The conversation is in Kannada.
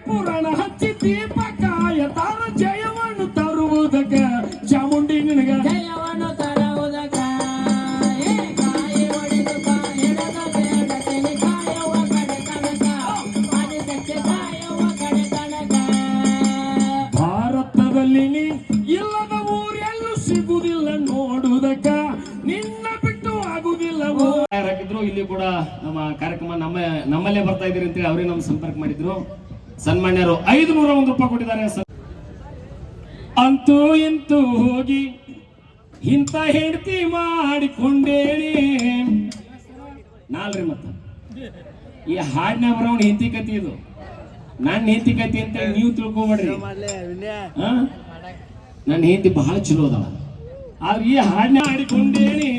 ಪುರಾಣ ಹಚ್ಚಿ ದೀಪ ಕಾಯತಾರ ಜಯವನ್ನು ತರುವುದಕ್ಕ ಚಾಮುಂಡಿ ನಿನಗ ಜಯವನ್ನು ತರುವುದಕ್ಕ ಕಾಯಿ ಹೊಡೆದು ಕಾಯಿಡದ ಬೇಡತೆನಿ ಕಾಯವ ಕಡೆ ತನಕ ಆದಿಶಕ್ತಿ ಕಾಯವ ಕಡೆ ತನಕ ಭಾರತದಲ್ಲಿ ಇಲ್ಲದ ಊರೆಲ್ಲೂ ಸಿಗುವುದಿಲ್ಲ ನೋಡುವುದಕ್ಕ ನಿನ್ನ ಬಿಟ್ಟು ಆಗುವುದಿಲ್ಲವೋ. ಹಾಕಿದ್ರು ಇಲ್ಲಿ ಕೂಡ ನಮ್ಮ ಕಾರ್ಯಕ್ರಮ ನಮ್ಮಲ್ಲೇ ಬರ್ತಾ ಇದ್ದೀರಿ ಅಂತೇಳಿ ಅವರೇ ನಮ್ಮ ಸಂಪರ್ಕ ಮಾಡಿದ್ರು. ಸನ್ಮಾನ್ಯರು 501 ರೂಪಾಯಿ ಕೊಟ್ಟಿದ್ದಾರೆ. ಅಂತೂ ಇಂತೂ ಹೋಗಿ ಇಂತ ಹೆಂಡತಿ ಮಾಡಿಕೊಂಡೇಳಿ ನಾಲ್ರಿ ಮತ್ತ ಈ ಹಾಡಿನ ಬರೋಣ ಹೆಂಡತಿ ಕತಿ ಇದು ನನ್ನ ಹೆಂಡತಿ ಕತಿ ಅಂತ ನೀವು ತಿಳ್ಕೊಬೇಡ್ರಿ. ನನ್ನ ಹೆಂಡತಿ ಬಹಳ ಚಲೋ ಅದಾಳ. ಆದ್ರೆ ಈ ಹಾಡಿನ ಮಾಡಿಕೊಂಡೇಳಿ